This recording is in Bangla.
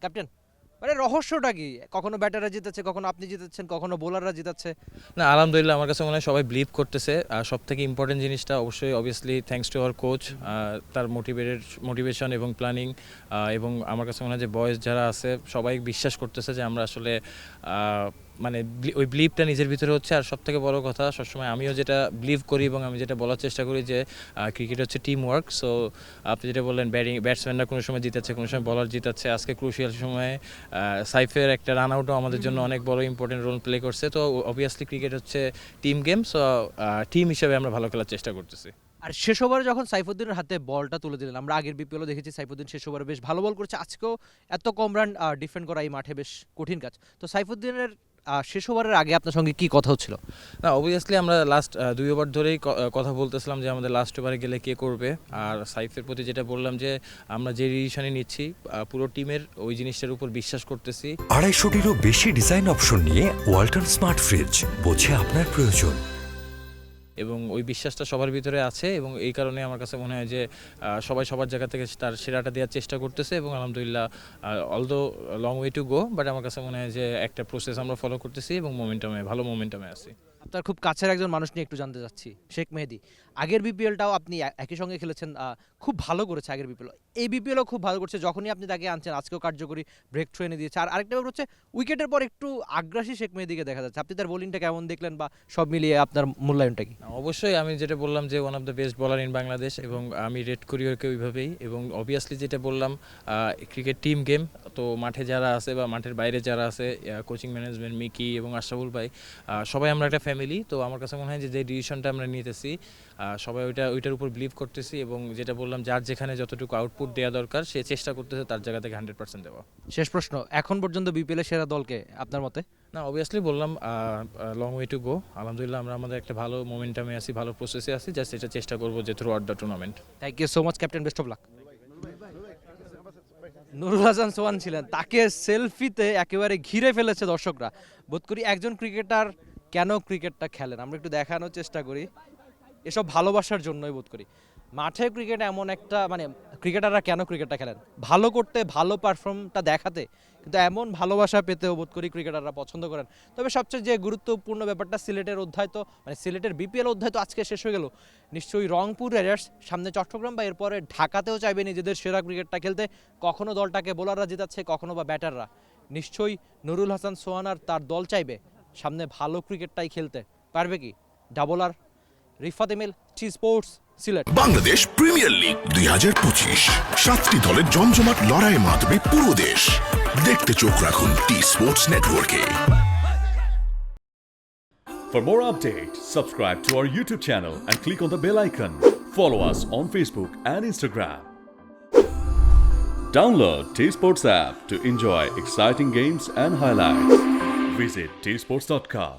ক্যাপ্টেন, মানে রহস্যটা কি? কখনো ব্যাটাররা জিতেছে, কখনো আপনি জিতেছেন, কখনো বোলাররা জিতাচ্ছে। না, আলহামদুলিল্লাহ আমার কাছে মনে হয় সবাই বিলিভ করতেছে। আর সব থেকে ইম্পর্টেন্ট জিনিসটা অবশ্যই obviously thanks to our coach, তার মোটিভেশন এবং প্ল্যানিং, এবং আমার কাছে মনে হয় যে বয়েজ যারা আছে সবাই বিশ্বাস করতেছে যে আমরা আসলে মানে ওই বিলিভটা নিজের ভিতরে হচ্ছে। আর সব থেকে বড় কথা, সবসময় আমিও যেটা বিলিভ করি এবং আমি যেটা বলার চেষ্টা করি যে ক্রিকেট হচ্ছে টিম ওয়ার্ক। সো আপনি যেটা বললেন ব্যাটসম্যানরা কোনো সময় জিতাচ্ছে, কোনো সময় বলার জিতাচ্ছে, আজকে ক্রুশিয়াল সময়ে সাইফের একটা রান আউটও আমাদের জন্য অনেক বড় ইম্পর্টেন্ট রোল প্লে করছে। তো অবভিয়াসলি ক্রিকেট হচ্ছে টিম গেম। সো টিম হিসেবে আমরা ভালো খেলার চেষ্টা করতেছি। আর শেষ ওভারে যখন সাইফুদ্দিনের হাতে বলটা তুলে দিলেন, আমরা আগের বিপিএলও দেখেছি সাইফুদ্দিন শেষ ওভারে বেশ ভালো বল করছে। আজকেও এত কম রান ডিফেন্ড করা এই মাঠে বেশ কঠিন কাজ। তো সাইফুদ্দিনের শেষ ওভারের আগে আপনার সঙ্গে কি কথা হচ্ছিল? না, অবভিয়াসলি আমরা লাস্ট 2 ওভার ধরেই কথা বলতেছিলাম যে আমাদের লাস্ট ওভারে গেলে কে করবে। আর সাইফের প্রতি যেটা বললাম যে আমরা যে ডিসিশনে নিচ্ছি পুরো টিমের ওই জিনিসটার উপর বিশ্বাস করতেছি। 250-টিরও বেশি ডিজাইন অপশন নিয়ে ওয়ালটন স্মার্ট ফ্রিজ, বোঝে আপনার প্রয়োজন। এবং ওই বিশ্বাসটা সবার ভিতরে আছে এবং এই কারণে আমার কাছে মনে হয় যে সবাই সবার জায়গা থেকে তার সেরাটা দেওয়ার চেষ্টা করতেছে। এবং আলহামদুলিল্লাহ although long way to go, but আমার কাছে মনে হয় যে একটা প্রসেস আমরা ফলো করতেছি এবং ভালো মোমেন্টামে আছি। আপনার খুব কাছের একজন মানুষ নিয়ে একটু জানতে চাচ্ছি, শেখ মেহেদী। আগের বিপিএলটাও আপনি একই সঙ্গে খেলেছেন, খুব ভালো করেছে আগের বিপিএল। এই বিপিএলও খুব ভালো করছে, যখনই আপনি তাকে আনছেন আজকেও কার্যকরী ব্রেক থ্রু এনে দিয়েছে। আর আরেকটা ব্যাপার হচ্ছে উইকেটের পর একটু আগ্রাসী শেখ মেহেদীকে দেখা যাচ্ছে। আপনি তার বোলিংটা কেমন দেখলেন বা সব মিলিয়ে আপনার মূল্যায়নটা কি? অবশ্যই আমি যেটা বললাম যে ওয়ান অফ দ্য বেস্ট বলার ইন বাংলাদেশ, এবং আমি রেট করি ওকে ওইভাবেই। এবং অবভিয়াসলি যেটা বললাম, ক্রিকেট টিম গেম। তো মাঠে যারা আছে বা মাঠের বাইরে যারা আছে, কোচিং ম্যানেজমেন্ট মিকি এবং আশরাফুল ভাই, সবাই আমরা একটা ফ্যামিলি। তো আমার কাছে মনে হয় যে ডিসিশনটা আমরা নিতেছি সবাই ওইটার উপর বিলিভ করতেছি। এবং যেটা বললাম, যার যেখানে যতটুকু আউটপুট দেওয়া দরকার সে চেষ্টা করতেছে তার জায়গা থেকে 100% দেওয়া। শেষ প্রশ্ন, এখন পর্যন্ত বিপিএলের সেরা দলকে আপনার মতে? না, অবভিয়াসলি বললাম লং ওয়ে টু গো। আলহামদুলিল্লাহ আমরা আমাদের একটা ভালো মোমেন্টামে আছি, ভালো প্রসেসে আছি, জাস্ট এটা চেষ্টা করবো যে throughout the tournament. Thank you so much captain, best of luck. Nurul Hasan Sohan ছিলেন, তাকে সেলফিতে একেবারে ঘিরে ফেলেছে দর্শকরা। বোধ করি একজন ক্রিকেটার কেন ক্রিকেটটা খেলেন আমরা একটু দেখানোর চেষ্টা করি। এসব ভালোবাসার জন্যই বোধ করি। মাঠে ক্রিকেট এমন একটা, মানে ক্রিকেটাররা কেন ক্রিকেটটা খেলেন, ভালো করতে, ভালো পারফর্মটা দেখাতে, কিন্তু এমন ভালোবাসা পেতেও বোধ করি ক্রিকেটাররা পছন্দ করেন। তবে সবচেয়ে যে গুরুত্বপূর্ণ ব্যাপারটা, সিলেটের অধ্যায় তো, মানে সিলেটের বিপিএল অধ্যায় তো আজকে শেষ হয়ে গেল। নিশ্চয়ই রংপুর রাইডার্স সামনে চট্টগ্রাম বা এরপরে ঢাকাতেও চাইবে নিজেদের সেরা ক্রিকেটটা খেলতে। কখনো দলটাকে বোলাররা জেতাচ্ছে, কখনো বা ব্যাটাররা। নিশ্চয়ই নুরুল হাসান সোহান আর তার দল চাইবে সামনে ভালো ক্রিকেটটাই খেলতে। পারবে কি? ডাবলার Rifat Emil, T Sports, Sylhet. Bangladesh Premier League 2025, 7টি দলের জমজমাট লড়াইয়ে মাতবে পুরো দেশ। দেখতে চোখ রাখুন টি স্পোর্টস নেটওয়ার্কে। For more updates, subscribe to our YouTube channel and click on the bell icon. Follow us on Facebook and Instagram. Download T-Sports app to enjoy exciting games and highlights. Visit tsports.com.